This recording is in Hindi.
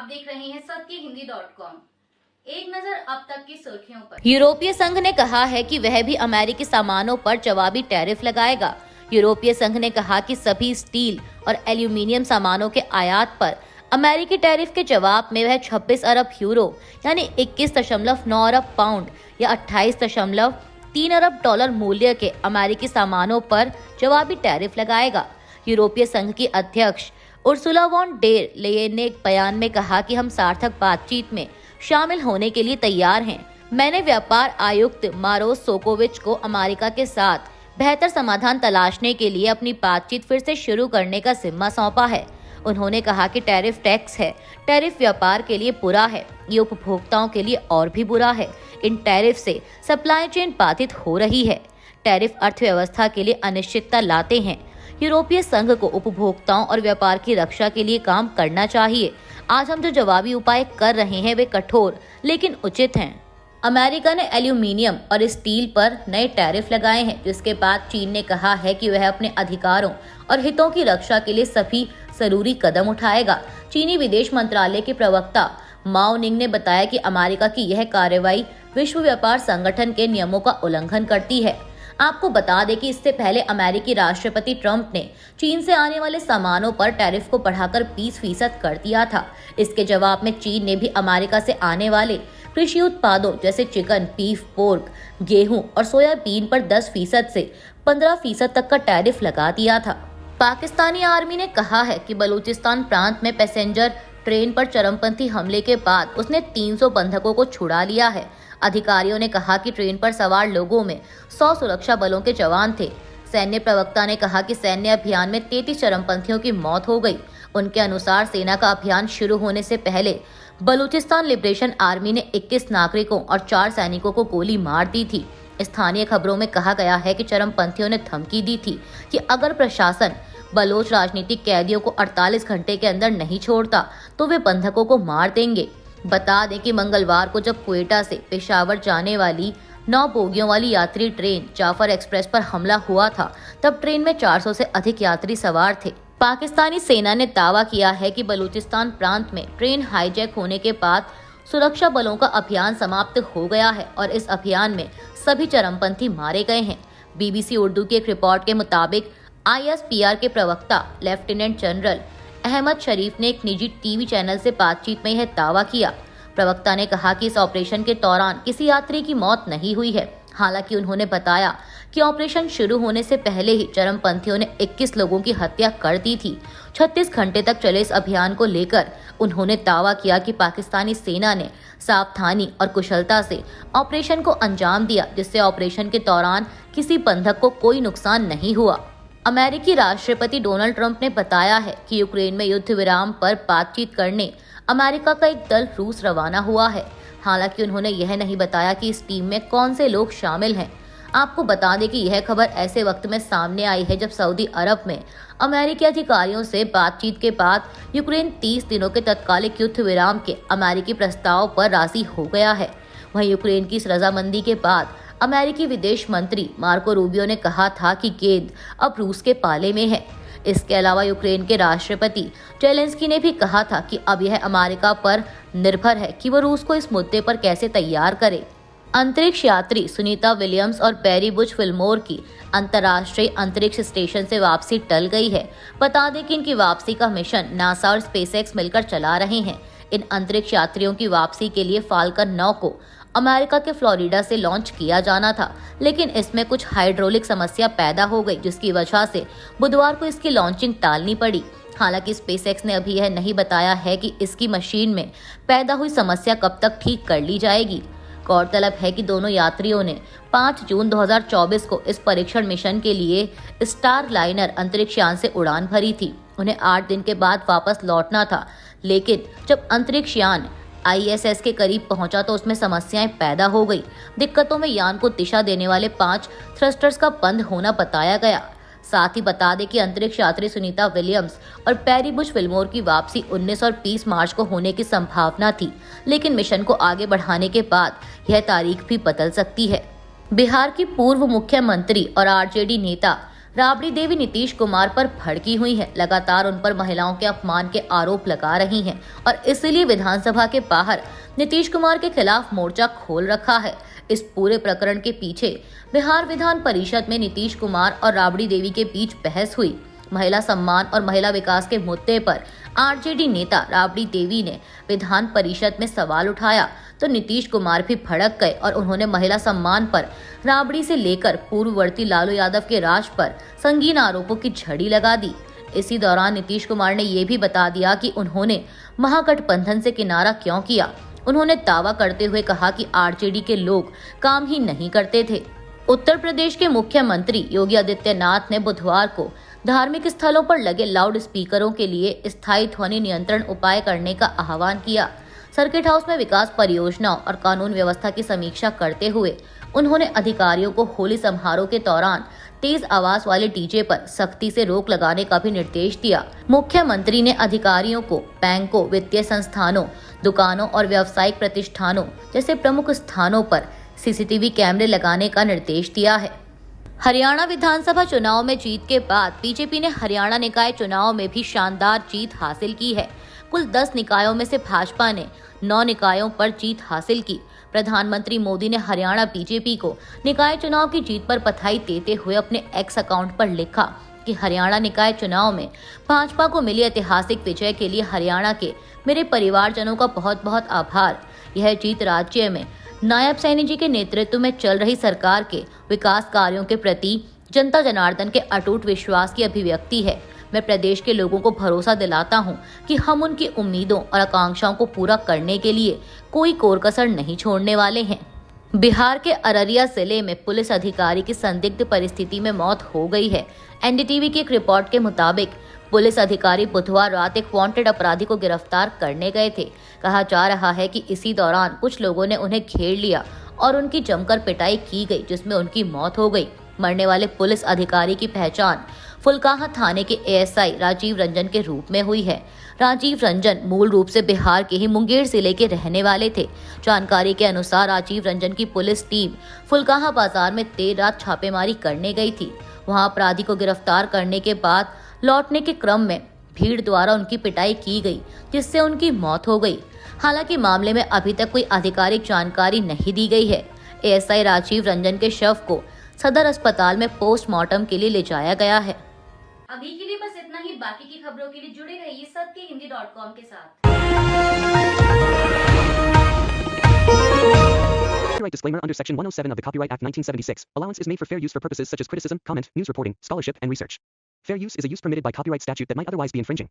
आप देख रहे हैं सत्यहिंदी.com। एक नजर अब तक की सुर्खियों पर। यूरोपीय संघ ने कहा है कि वह भी अमेरिकी सामानों पर जवाबी टैरिफ लगाएगा। यूरोपीय संघ ने कहा कि सभी स्टील और एल्यूमीनियम सामानों के आयात पर अमेरिकी टैरिफ के जवाब में वह 26 अरब यूरो यानी 21.9 अरब पाउंड या 28.3 अरब डॉलर मूल्य के अमेरिकी सामानों पर जवाबी टैरिफ लगाएगा। यूरोपीय संघ की अध्यक्ष उर्सुला वॉन डेर लेयेन ने एक बयान में कहा कि हम सार्थक बातचीत में शामिल होने के लिए तैयार हैं। मैंने व्यापार आयुक्त मारोस सोकोविच को अमेरिका के साथ बेहतर समाधान तलाशने के लिए अपनी बातचीत फिर से शुरू करने का जिम्मा सौंपा है। उन्होंने कहा कि टैरिफ टैक्स है, टैरिफ व्यापार के लिए बुरा है, ये उपभोक्ताओं के लिए और भी बुरा है। इन टैरिफ से सप्लाई चेन बाधित हो रही है। टैरिफ अर्थव्यवस्था के लिए अनिश्चितता लाते हैं। यूरोपीय संघ को उपभोक्ताओं और व्यापार की रक्षा के लिए काम करना चाहिए। आज हम जो जवाबी उपाय कर रहे हैं वे कठोर लेकिन उचित हैं। अमेरिका ने एल्यूमीनियम और स्टील पर नए टैरिफ लगाए हैं, जिसके बाद चीन ने कहा है कि वह अपने अधिकारों और हितों की रक्षा के लिए सभी जरूरी कदम उठाएगा। चीनी विदेश मंत्रालय के प्रवक्ता माओ निंग ने बताया कि अमेरिका की यह कार्रवाई विश्व व्यापार संगठन के नियमों का उल्लंघन करती है। आपको बता दें कि इससे पहले अमेरिकी राष्ट्रपति ट्रंप ने चीन से आने वाले सामानों पर टैरिफ को बढ़ाकर 20% कर दिया था। इसके जवाब में चीन ने भी अमेरिका से आने वाले कृषि उत्पादों जैसे चिकन, बीफ, पोर्क, गेहूं और सोयाबीन पर 10% से 15% तक का टैरिफ लगा दिया था। पाकिस्तानी आर्मी ने कहा है कि बलूचिस्तान प्रांत में पैसेंजर ट्रेन पर चरमपंथी हमले के बाद उसने 300 बंधकों को छुड़ा लिया है। अधिकारियों ने कहा कि ट्रेन पर सवार लोगों में 100 सुरक्षा बलों के जवान थे। सैन्य प्रवक्ता ने कहा कि सैन्य अभियान में 33 चरमपंथियों की मौत हो गई। उनके अनुसार सेना का अभियान शुरू होने से पहले बलूचिस्तान लिबरेशन आर्मी ने 21 नागरिकों और 4 सैनिकों को गोली मार दी थी। स्थानीय खबरों में कहा गया है कि चरमपंथियों ने धमकी दी थी कि अगर प्रशासन बलोच राजनीतिक कैदियों को 48 घंटे के अंदर नहीं छोड़ता तो वे बंधकों को मार देंगे। बता दें कि मंगलवार को जब क्वेटा से पेशावर जाने वाली 9 बोगियों वाली यात्री ट्रेन जाफर एक्सप्रेस पर हमला हुआ था, तब ट्रेन में 400 से अधिक यात्री सवार थे। पाकिस्तानी सेना ने दावा किया है कि बलूचिस्तान प्रांत में ट्रेन हाईजैक होने के बाद सुरक्षा बलों का अभियान समाप्त हो गया है और इस अभियान में सभी चरमपंथी मारे गए हैं। BBC उर्दू की एक रिपोर्ट के मुताबिक ISPR के प्रवक्ता लेफ्टिनेंट जनरल अहमद शरीफ ने एक निजी टीवी चैनल से बातचीत में यह दावा किया। प्रवक्ता ने कहा कि इस ऑपरेशन के दौरान किसी यात्री की मौत नहीं हुई है। हालांकि उन्होंने बताया कि ऑपरेशन शुरू होने से पहले ही चरमपंथियों ने 21 लोगों की हत्या कर दी थी। 36 घंटे तक चले इस अभियान को लेकर उन्होंने दावा किया कि पाकिस्तानी सेना ने सावधानी और कुशलता से ऑपरेशन को अंजाम दिया, जिससे ऑपरेशन के दौरान किसी बंधक को कोई नुकसान नहीं हुआ। अमेरिकी राष्ट्रपति डोनाल्ड ट्रंप ने बताया है कि यूक्रेन में युद्ध विराम पर बातचीत करने अमेरिका का एक दल रूस रवाना हुआ है। हालांकि उन्होंने यह नहीं बताया कि इस टीम में कौन से लोग शामिल हैं। आपको बता दें कि यह खबर ऐसे वक्त में सामने आई है जब सऊदी अरब में अमेरिकी अधिकारियों से बातचीत के बाद यूक्रेन 30 दिनों के तत्कालिक युद्ध विराम के अमेरिकी प्रस्ताव पर राजी हो गया है। वहीं यूक्रेन की इस रजामंदी के बाद अमेरिकी विदेश मंत्री मार्को रूबियो ने कहा था कि गेंद अब रूस के पाले में है। इसके अलावा यूक्रेन के राष्ट्रपति जेलेंस्की ने भी कहा था कि अब यह अमेरिका पर निर्भर है कि वो रूस को इस मुद्दे पर कैसे तैयार करे। अंतरिक्ष यात्री सुनीता विलियम्स और बैरी बुश फिल्मोर की अंतर्राष्ट्रीय अंतरिक्ष स्टेशन से वापसी टल गई है। बता दें कि इनकी वापसी का मिशन नासा और स्पेसएक्स मिलकर चला रहे हैं। इन अंतरिक्ष यात्रियों की वापसी के लिए फाल्कन 9 को अमेरिका के फ्लोरिडा से लॉन्च किया जाना था, लेकिन इसमें कुछ हाइड्रोलिक समस्या पैदा हो गई, जिसकी वजह से बुधवार को इसकी लॉन्चिंग टालनी पड़ी। हालांकि स्पेसएक्स ने अभी यह नहीं बताया है कि इसकी मशीन में पैदा हुई समस्या कब तक ठीक कर ली जाएगी। गौरतलब है कि दोनों यात्रियों ने 5 जून 2024 को इस परीक्षण मिशन के लिए स्टार लाइनर अंतरिक्ष यान से उड़ान भरी थी। उन्हें 8 दिन के बाद वापस लौटना था, लेकिन जब अंतरिक्ष यान ISS के करीब पहुंचा तो उसमें समस्याएं पैदा हो गई। दिक्कतों में यान को दिशा देने वाले 5 थ्रस्टर्स का बंद होना बताया गया। साथ ही बता दें कि अंतरिक्ष यात्री सुनीता विलियम्स और बैरी बुश फिल्मोर की वापसी 19 और 20 मार्च को होने की संभावना थी, लेकिन मिशन को आगे बढ़ाने के बाद यह तारीख भी बदल सकती है। बिहार की पूर्व मुख्यमंत्री और RJD नेता राबड़ी देवी नीतीश कुमार पर भड़की हुई हैं, लगातार उन पर महिलाओं के अपमान के आरोप लगा रही हैं और इसलिए विधानसभा के बाहर नीतीश कुमार के खिलाफ मोर्चा खोल रखा है। इस पूरे प्रकरण के पीछे बिहार विधान परिषद में नीतीश कुमार और राबड़ी देवी के बीच बहस हुई। महिला सम्मान और महिला विकास के मुद्दे पर आरजेडी नेता राबड़ी देवी ने विधान परिषद में सवाल उठाया तो नीतीश कुमार भी भड़क गए और उन्होंने महिला सम्मान पर राबड़ी से लेकर पूर्ववर्ती लालू यादव के राज पर संगीन आरोपों की झड़ी लगा दी। इसी दौरान नीतीश कुमार ने ये भी बता दिया कि उन्होंने महागठबंधन से किनारा क्यों किया। उन्होंने दावा करते हुए कहा कि आरजेडी के लोग काम ही नहीं करते थे। उत्तर प्रदेश के मुख्यमंत्री योगी आदित्यनाथ ने बुधवार को धार्मिक स्थलों पर लगे लाउड स्पीकरों के लिए स्थायी ध्वनि नियंत्रण उपाय करने का आह्वान किया। सर्किट हाउस में विकास परियोजनाओं और कानून व्यवस्था की समीक्षा करते हुए उन्होंने अधिकारियों को होली समारोह के दौरान तेज आवाज वाले डीजे पर सख्ती से रोक लगाने का भी निर्देश दिया। मुख्यमंत्री ने अधिकारियों को बैंकों, वित्तीय संस्थानों, दुकानों और व्यावसायिक प्रतिष्ठानों जैसे प्रमुख स्थानों पर सीसीटीवी कैमरे लगाने का निर्देश दिया है। हरियाणा विधानसभा चुनाव में जीत के बाद बीजेपी ने हरियाणा निकाय चुनाव में भी शानदार जीत हासिल की है। कुल 10 निकायों में से भाजपा ने 9 निकायों पर जीत हासिल की। प्रधानमंत्री मोदी ने हरियाणा बीजेपी को निकाय चुनाव की जीत पर बधाई देते हुए अपने एक्स अकाउंट पर लिखा कि हरियाणा निकाय चुनाव में भाजपा को मिली ऐतिहासिक विजय के लिए हरियाणा के मेरे परिवारजनों का बहुत बहुत आभार। यह जीत राज्य में नायब सैनी जी के नेतृत्व में चल रही सरकार के विकास कार्यों के प्रति जनता जनार्दन के अटूट विश्वास की अभिव्यक्ति है। मैं प्रदेश के लोगों को भरोसा दिलाता हूं कि हम उनकी उम्मीदों और आकांक्षाओं को पूरा करने के लिए कोई कोर कसर नहीं छोड़ने वाले हैं। बिहार के अररिया जिले में पुलिस अधिकारी की संदिग्ध परिस्थिति में मौत हो गई है। एनडीटीवी की एक रिपोर्ट के मुताबिक पुलिस अधिकारी बुधवार रात एक वांटेड अपराधी को गिरफ्तार करने गए थे। कहा जा रहा है कि इसी दौरान कुछ लोगों ने उन्हें घेर लिया और उनकी जमकर पिटाई की गई, जिसमें उनकी मौत हो गई। मरने वाले पुलिस अधिकारी की पहचान फुलकाहा थाने के एएसआई राजीव रंजन के रूप में हुई है। राजीव रंजन मूल रूप से बिहार के ही मुंगेर जिले के रहने वाले थे। जानकारी के अनुसार राजीव रंजन की पुलिस टीम फुलकाहा बाजार में देर रात छापेमारी करने गई थी। वहां अपराधी को गिरफ्तार करने के बाद लौटने के क्रम में भीड़ द्वारा उनकी पिटाई की गई, जिससे उनकी मौत हो गई। हालांकि मामले में अभी तक कोई आधिकारिक जानकारी नहीं दी गई है। एएसआई राजीव रंजन के शव को सदर अस्पताल में पोस्टमार्टम के लिए ले जाया गया है। अभी के लिए बस इतना ही। बाकी की खबरों के लिए जुड़े रहिए सत्यहिंदी.com के साथ। Copyright disclaimer under Section 107 of the Copyright Act 1976. Allowance is made for fair use for purposes such as criticism, comment, news reporting, scholarship, and research. Fair use is a use permitted by copyright statute that might otherwise be infringing.